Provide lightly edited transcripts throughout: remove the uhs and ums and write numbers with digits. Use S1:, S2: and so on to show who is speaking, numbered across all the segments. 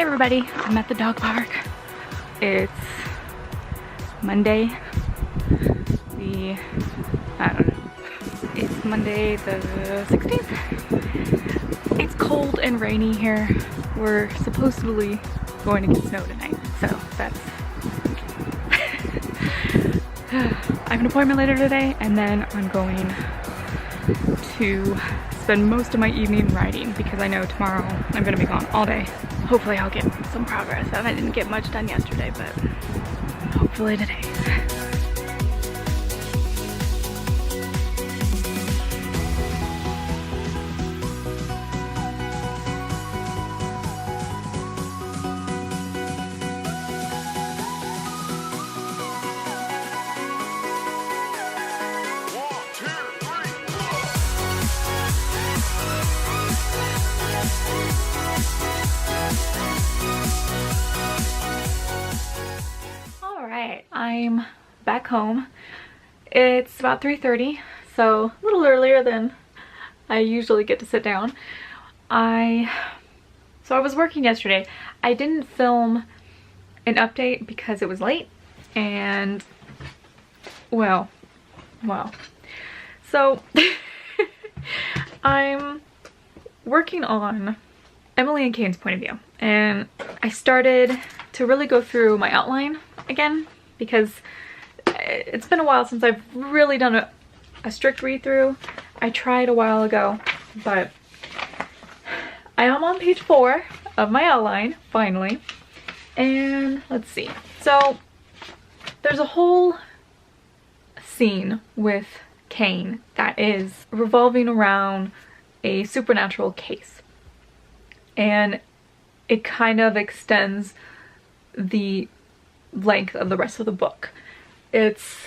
S1: Hey everybody, I'm at the dog park. It's Monday, it's Monday the 16th. It's cold and rainy here. We're supposedly going to get snow tonight, so that's... I have an appointment later today, and then I'm going to spend most of my evening writing because I know tomorrow I'm going to be gone all day. Hopefully I'll get some progress. I didn't get much done yesterday, but hopefully today. I'm back home. It's about 3:30, so a little earlier than I usually get to sit down. So I was working yesterday. I didn't film an update because it was late, and well. So I'm working on Emily and Kane's point of view, and I started to really go through my outline again because it's been a while since I've really done a strict read through. I tried a while ago, but I am on page 4 of my outline finally. And let's see, so there's a whole scene with Kane that is revolving around a supernatural case, and it kind of extends the length of the rest of the book. It's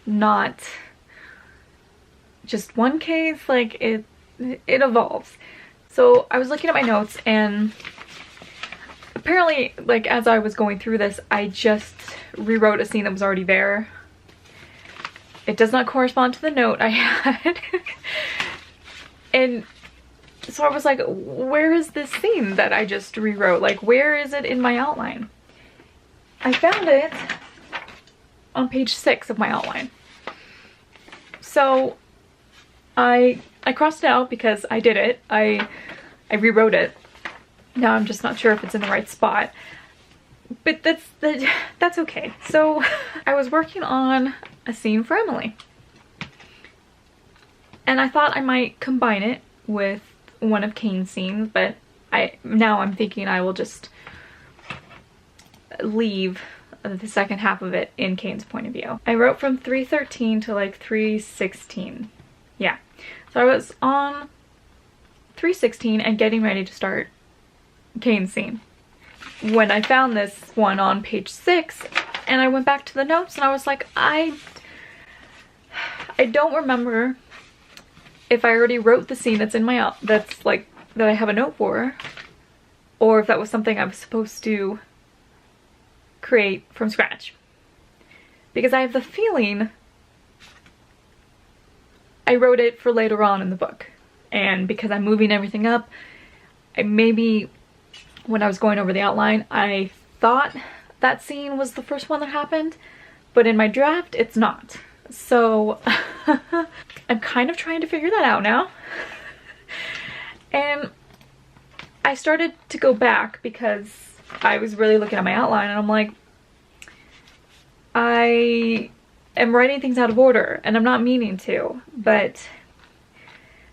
S1: not just one case, like it evolves. So I was looking at my notes, and apparently, like, as I was going through this, I just rewrote a scene that was already there. It does not correspond to the note I had. And so I was like, where is this scene that I just rewrote? Like, where is it in my outline? I found it on page 6 of my outline. So I crossed it out because I did it. I rewrote it. Now I'm just not sure if it's in the right spot. But that's okay. So I was working on a scene for Emily, and I thought I might combine it with one of Kane's scenes, but now I'm thinking I will just leave the second half of it in Kane's point of view. I wrote from 3:13 to like 3:16. Yeah. So I was on 3:16 and getting ready to start Kane's scene when I found this one on page 6, and I went back to the notes and I was like, I don't remember if I already wrote the scene that's in my that I have a note for, or if that was something I was supposed to create from scratch, because I have the feeling I wrote it for later on in the book, and because I'm moving everything up, maybe when I was going over the outline I thought that scene was the first one that happened, but in my draft it's not. So I'm kind of trying to figure that out now. And I started to go back because I was really looking at my outline, and I'm like, I am writing things out of order, and I'm not meaning to, but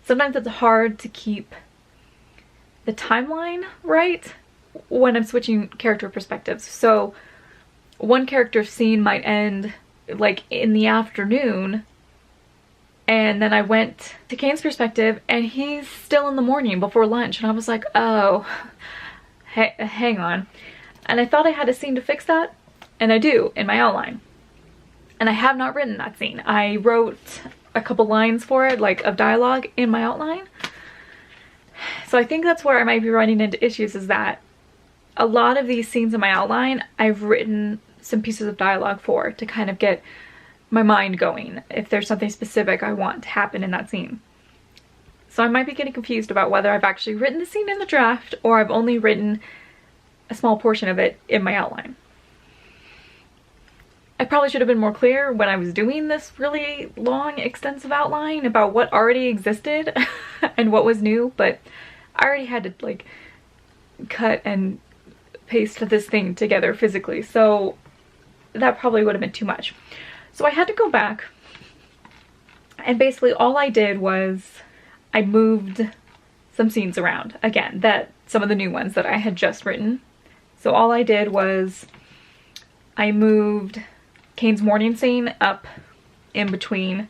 S1: sometimes it's hard to keep the timeline right when I'm switching character perspectives. So one character's scene might end like in the afternoon, and then I went to Kane's perspective and he's still in the morning before lunch, and I was like, oh, hang on. And I thought I had a scene to fix that, and I do in my outline. And I have not written that scene. I wrote a couple lines for it, like of dialogue, in my outline. So I think that's where I might be running into issues, is that a lot of these scenes in my outline I've written some pieces of dialogue for, to kind of get my mind going if there's something specific I want to happen in that scene. So I might be getting confused about whether I've actually written the scene in the draft or I've only written a small portion of it in my outline. I probably should have been more clear when I was doing this really long, extensive outline about what already existed and what was new, but I already had to like cut and paste this thing together physically, so that probably would have been too much. So I had to go back, and basically all I did was I moved some scenes around. Again, some of the new ones that I had just written. So all I did was I moved Kane's morning scene up in between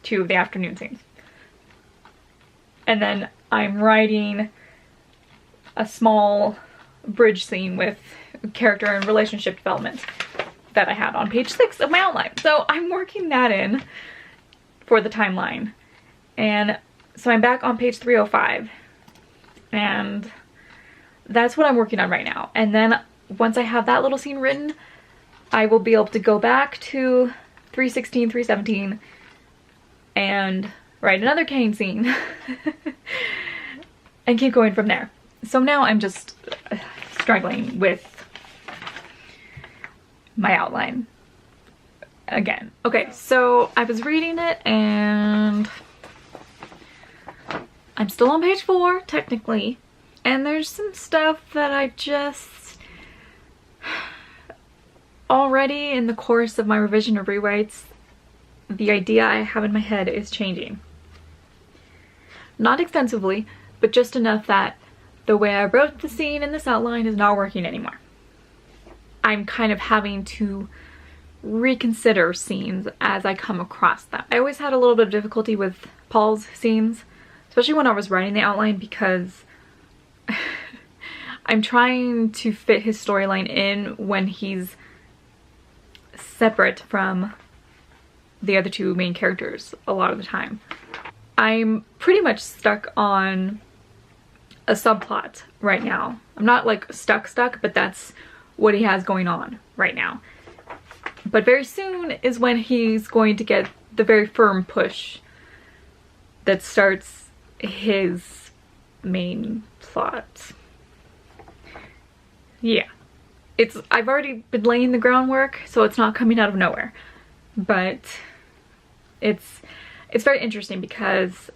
S1: two of the afternoon scenes. And then I'm writing a small bridge scene with character and relationship development that I had on page 6 of my outline. So I'm working that in for the timeline. And so I'm back on page 305. And that's what I'm working on right now. And then once I have that little scene written, I will be able to go back to 316, 317 and write another Kane scene and keep going from there. So now I'm just struggling with my outline again. Okay, so I was reading it and I'm still on page 4 technically, and there's some stuff that I just already in the course of my revision or rewrites, the idea I have in my head is changing. Not extensively, but just enough that the way I wrote the scene in this outline is not working anymore. I'm kind of having to reconsider scenes as I come across them. I always had a little bit of difficulty with Paul's scenes, especially when I was writing the outline, because I'm trying to fit his storyline in when he's separate from the other two main characters a lot of the time. I'm pretty much stuck on a subplot right now. I'm not like stuck, but that's what he has going on right now. But very soon is when he's going to get the very firm push that starts his main plot. Yeah. I've already been laying the groundwork, so it's not coming out of nowhere. But it's very interesting because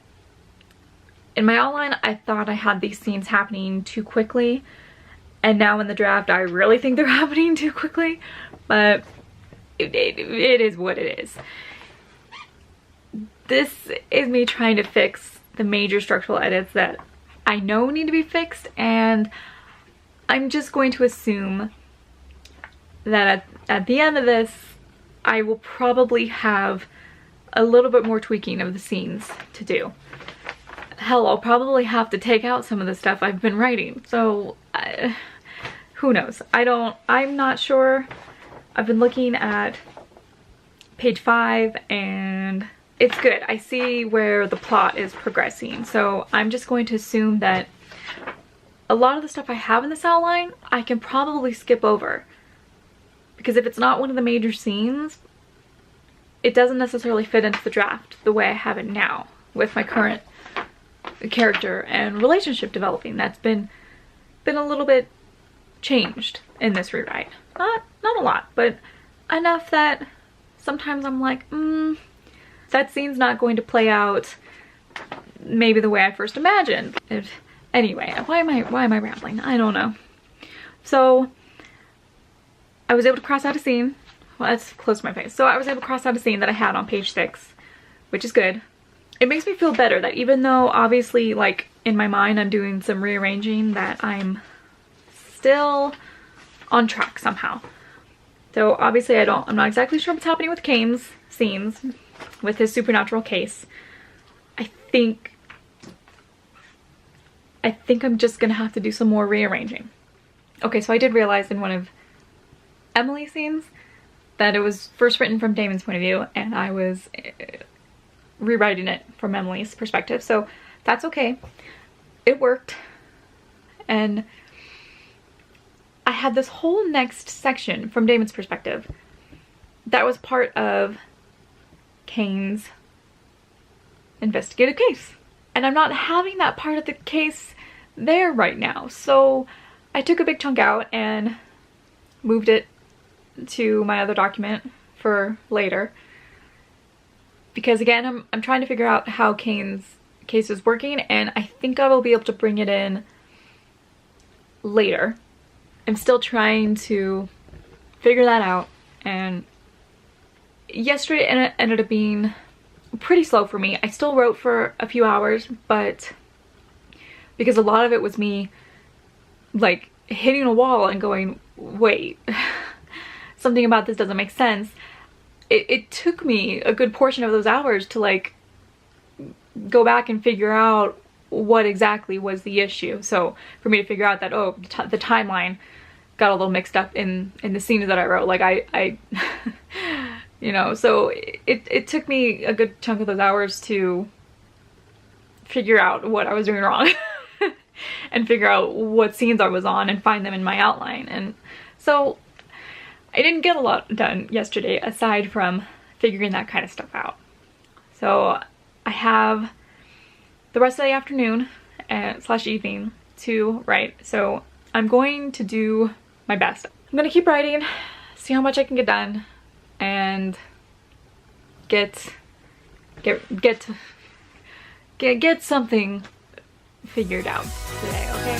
S1: in my outline, I thought I had these scenes happening too quickly, and now in the draft, I really think they're happening too quickly, but it is what it is. This is me trying to fix the major structural edits that I know need to be fixed, and I'm just going to assume that at the end of this, I will probably have a little bit more tweaking of the scenes to do. Hell, I'll probably have to take out some of the stuff I've been writing, so who knows? I'm not sure. I've been looking at page 5 and it's good. I see where the plot is progressing, so I'm just going to assume that a lot of the stuff I have in this outline, I can probably skip over. Because if it's not one of the major scenes, it doesn't necessarily fit into the draft the way I have it now with my current character and relationship developing. That's been a little bit changed in this rewrite. Not a lot, but enough that sometimes I'm like, that scene's not going to play out maybe the way I first imagined. Anyway, why am I rambling? I don't know. So I was able to cross out a scene. Well, that's close to my face. So I was able to cross out a scene that I had on page 6, which is good. It makes me feel better that even though obviously like in my mind I'm doing some rearranging, that I'm still on track somehow. So obviously I'm not exactly sure what's happening with Kane's scenes with his supernatural case. I think I'm just gonna have to do some more rearranging. Okay, so I did realize in one of Emily's scenes that it was first written from Damon's point of view and I was rewriting it from Emily's perspective, so that's okay. It worked. And I had this whole next section from Damon's perspective that was part of Kane's investigative case. And I'm not having that part of the case there right now, so I took a big chunk out and moved it to my other document for later. Because again, I'm trying to figure out how Kane's case is working, and I think I will be able to bring it in later. I'm still trying to figure that out, and yesterday it ended up being pretty slow for me. I still wrote for a few hours, but because a lot of it was me like hitting a wall and going, wait, something about this doesn't make sense. It took me a good portion of those hours to like go back and figure out what exactly was the issue. So for me to figure out that, oh, the timeline got a little mixed up in the scenes that I wrote. Like I you know, so it took me a good chunk of those hours to figure out what I was doing wrong and figure out what scenes I was on and find them in my outline. And so I didn't get a lot done yesterday aside from figuring that kind of stuff out. So I have the rest of the afternoon slash evening to write. So I'm going to do my best. I'm gonna keep writing, see how much I can get done, and get something figured out today, okay?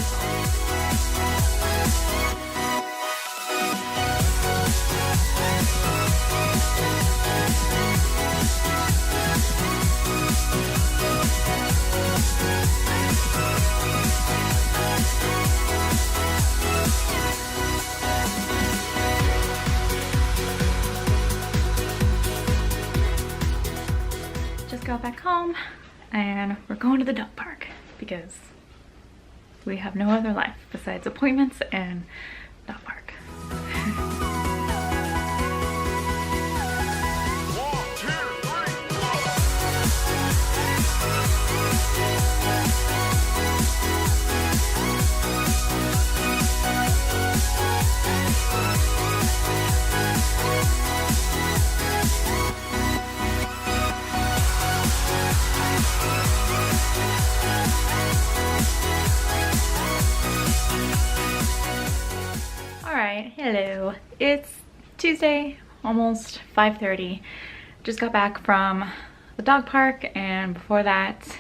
S1: Just got back home and we're going to the dog park because we have no other life besides appointments and dog park. Alright, hello. It's Tuesday, almost 5:30. Just got back from the dog park, and before that,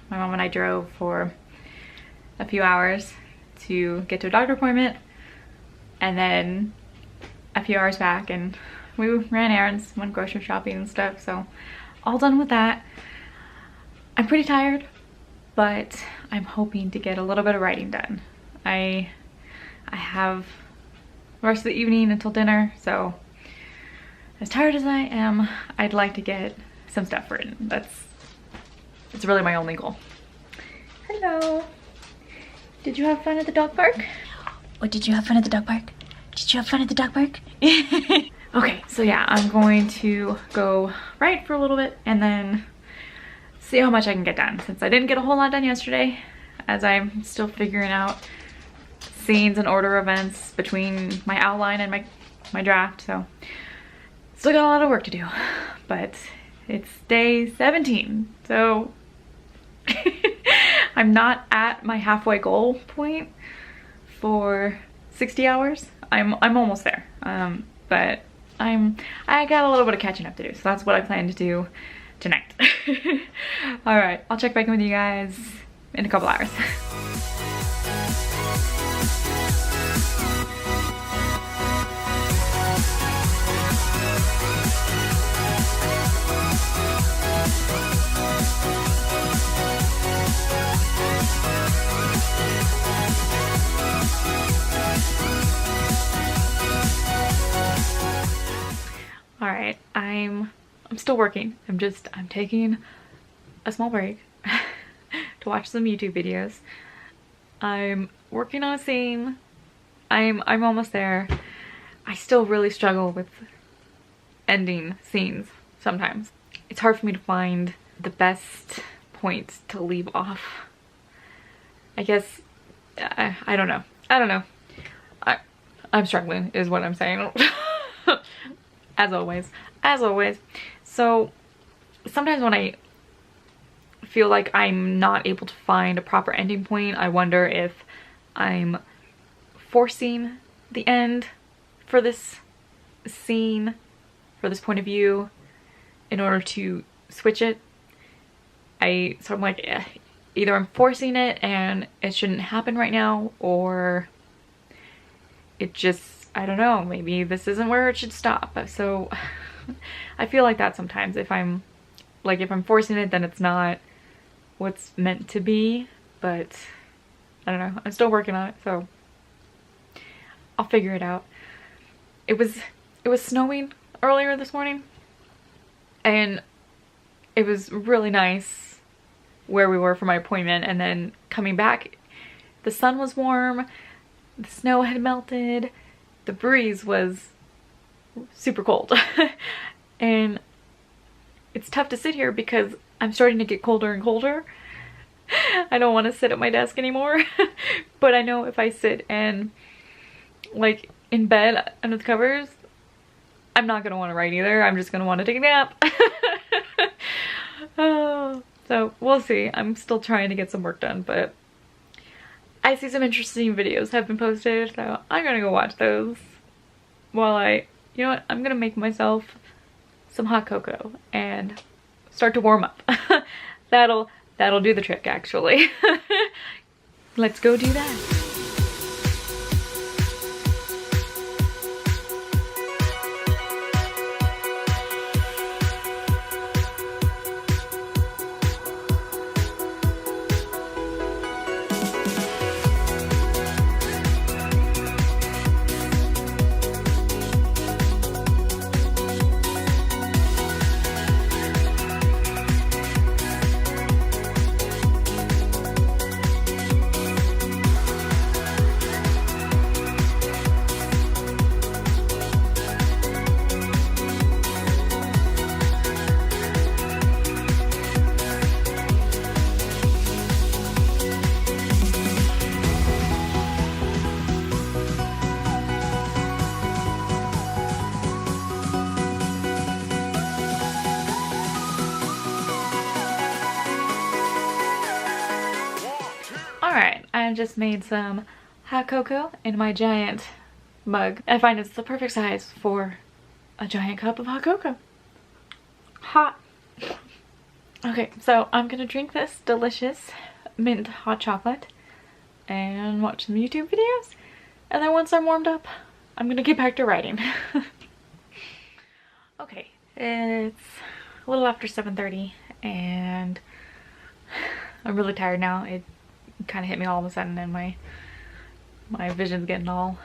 S1: my mom and I drove for a few hours to get to a doctor appointment, and then a few hours back, and we ran errands, went grocery shopping and stuff, so all done with that. I'm pretty tired, but I'm hoping to get a little bit of writing done. I have the rest of the evening until dinner, so as tired as I am, I'd like to get some stuff written. It's really my only goal. Hello. Did you have fun at the dog park? Oh, did you have fun at the dog park? Did you have fun at the dog park? Okay, so yeah, I'm going to go write for a little bit and then see how much I can get done, since I didn't get a whole lot done yesterday, as I'm still figuring out scenes and order events between my outline and my draft. So still got a lot of work to do, but it's day 17, so I'm not at my halfway goal point for 60 hours. I'm almost there, but I got a little bit of catching up to do, so that's what I plan to do tonight. All right, I'll check back in with you guys in a couple hours. All right, I'm still working. I'm taking a small break to watch some YouTube videos. I'm working on a scene. I'm almost there. I still really struggle with ending scenes sometimes. It's hard for me to find the best points to leave off. I guess I don't know. I'm struggling is what I'm saying. As always. So sometimes when I feel like I'm not able to find a proper ending point, I wonder if I'm forcing the end for this scene, for this point of view, in order to switch it. So I'm like, either I'm forcing it and it shouldn't happen right now, or it just, I don't know, maybe this isn't where it should stop. So I feel like that sometimes. If I'm forcing it, then it's not what's meant to be, but I don't know. I'm still working on it, so I'll figure it out. It was snowing earlier this morning, and it was really nice where we were for my appointment, and then coming back, the sun was warm, the snow had melted, the breeze was super cold. And it's tough to sit here because I'm starting to get colder and colder. I don't want to sit at my desk anymore. But I know if I sit and like in bed under the covers, I'm not gonna want to write either. I'm just gonna want to take a nap. Oh, so we'll see. I'm still trying to get some work done, but I see some interesting videos have been posted, so I'm gonna go watch those while you know what, I'm gonna make myself some hot cocoa and start to warm up. That'll do the trick, actually. Let's go do that. Alright, I just made some hot cocoa in my giant mug. I find it's the perfect size for a giant cup of hot cocoa. Hot. Okay, so I'm gonna drink this delicious mint hot chocolate and watch some YouTube videos. And then once I'm warmed up, I'm gonna get back to writing. Okay, it's a little after 7:30 and I'm really tired now. It kind of hit me all of a sudden and my vision's getting all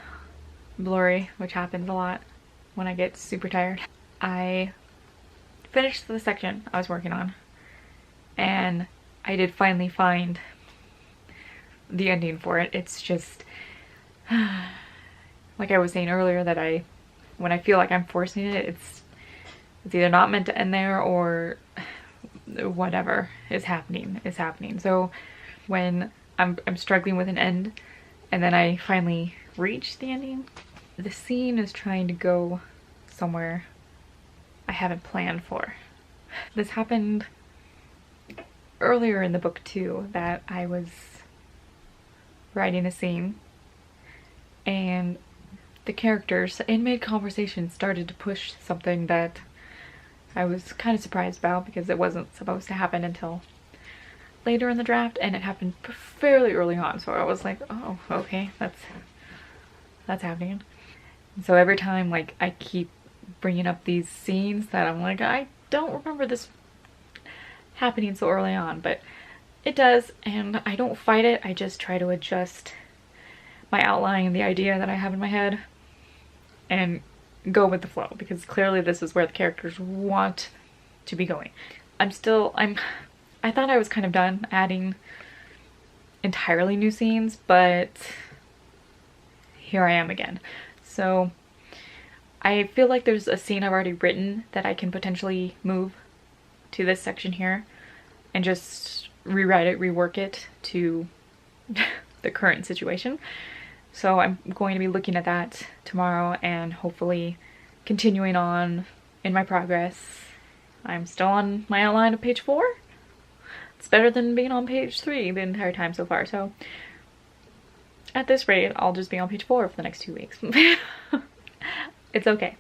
S1: blurry, which happens a lot when I get super tired. I finished the section I was working on and I did finally find the ending for it. It's just like I was saying earlier, that when I feel like I'm forcing it, it's either not meant to end there or whatever is happening is happening. So when I'm struggling with an end and then I finally reach the ending, the scene is trying to go somewhere I haven't planned for. This happened earlier in the book too, that I was writing a scene and the characters in mid-conversation started to push something that I was kind of surprised about because it wasn't supposed to happen until later in the draft, and it happened fairly early on, so I was like, oh, okay, that's happening. And so every time like I keep bringing up these scenes that I'm like, I don't remember this happening so early on, but it does, and I don't fight it. I just try to adjust my outline, the idea that I have in my head, and go with the flow, because clearly this is where the characters want to be going. I thought I was kind of done adding entirely new scenes, but here I am again. So I feel like there's a scene I've already written that I can potentially move to this section here and just rewrite it, rework it to the current situation. So I'm going to be looking at that tomorrow and hopefully continuing on in my progress. I'm still on my outline of page 4. It's better than being on page 3 the entire time so far, so at this rate, I'll just be on page 4 for the next 2 weeks. It's okay.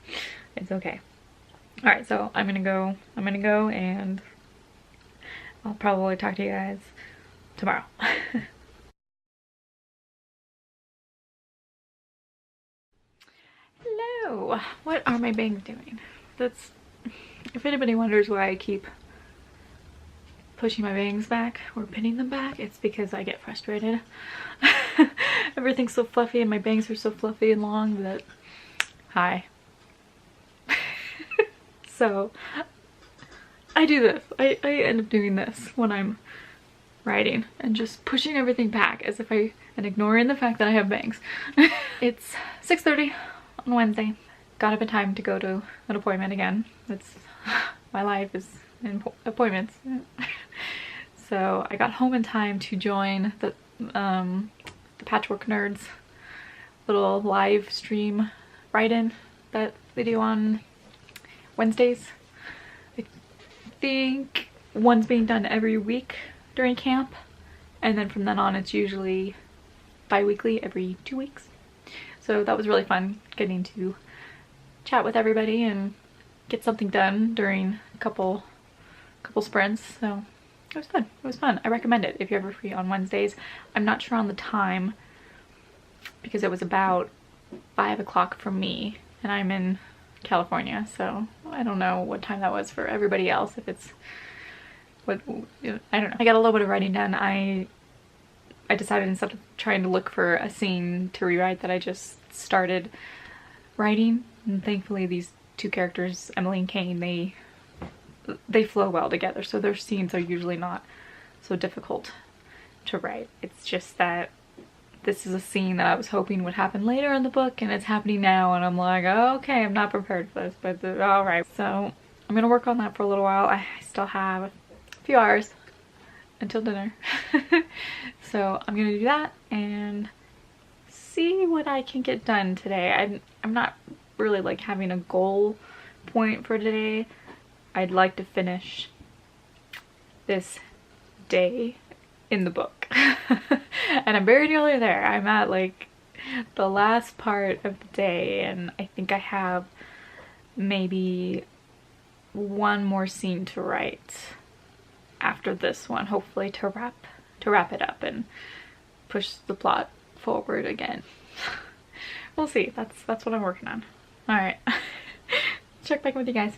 S1: It's okay. All right, so I'm gonna go and I'll probably talk to you guys tomorrow. Hello. What are my bangs doing? That's, if anybody wonders why I keep pushing my bangs back or pinning them back, it's because I get frustrated. Everything's so fluffy and my bangs are so fluffy and long that, hi. So I do this. I end up doing this when I'm writing and just pushing everything back as if and ignoring the fact that I have bangs. It's 6:30 on Wednesday. Got up in time to go to an appointment again. That's my life is in appointments. So I got home in time to join the Patchwork Nerds little live stream write-in that they do on Wednesdays. I think one's being done every week during camp, and then from then on it's usually bi-weekly every 2 weeks. So that was really fun, getting to chat with everybody and get something done during a couple sprints. So it was fun. It was fun. I recommend it if you're ever free on Wednesdays. I'm not sure on the time because it was about 5 o'clock for me and I'm in California, so I don't know what time that was for everybody else. If it's what, I don't know. I got a little bit of writing done. I decided, instead of trying to look for a scene to rewrite, that I just started writing, and thankfully these two characters, Emily and Kane, they flow well together, so their scenes are usually not so difficult to write. It's just that this is a scene that I was hoping would happen later in the book, and it's happening now, and I'm like, oh, okay, I'm not prepared for this, but all right. So I'm gonna work on that for a little while. I still have a few hours until dinner. So I'm gonna do that and see what I can get done today. I'm not really like having a goal point for today. I'd like to finish this day in the book. And I'm very nearly there. I'm at like the last part of the day, and I think I have maybe one more scene to write after this one, hopefully to wrap it up and push the plot forward again. We'll see. That's what I'm working on. All right. Check back with you guys.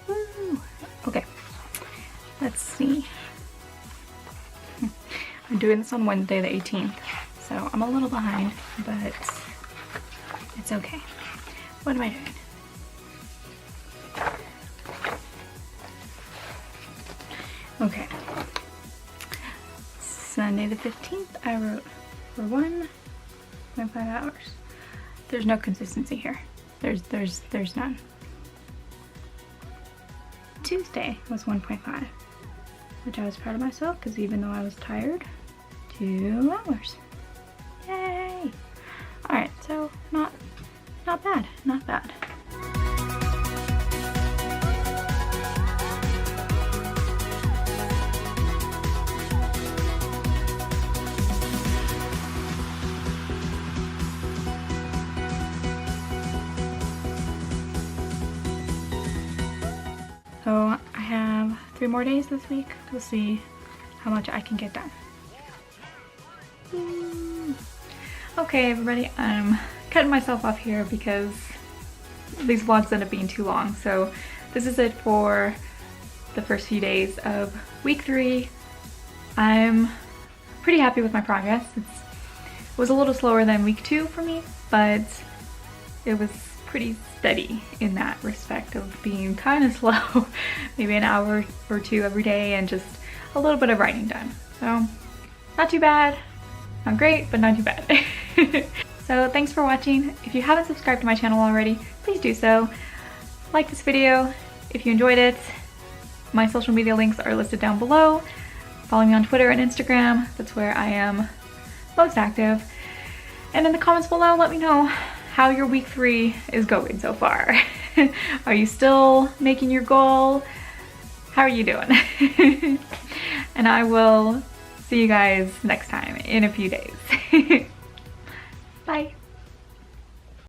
S1: Woo. Okay, let's see. I'm doing this on Wednesday the 18th, so I'm a little behind, but it's okay. What am I doing? Okay. Sunday the 15th, I wrote for 1.5 hours. There's no consistency here. There's none. Tuesday was 1.5, which I was proud of myself because even though I was tired, 2 hours. Yay! Alright, so not bad, not bad. So I have 3 more days this week. We'll see how much I can get done. Okay, everybody, I'm cutting myself off here because these vlogs end up being too long. So this is it for the first few days of week 3. I'm pretty happy with my progress. It was a little slower than week 2 for me, but it was pretty steady in that respect of being kind of slow. Maybe an hour or 2 every day and just a little bit of writing done. So not too bad. Not great, but not too bad. So thanks for watching. If you haven't subscribed to my channel already, please do so. Like this video if you enjoyed it. My social media links are listed down below. Follow me on Twitter and Instagram. That's where I am most active. And in the comments below, let me know how your week 3 is going so far. Are you still making your goal? How are you doing? And I will see you guys next time in a few days. Bye.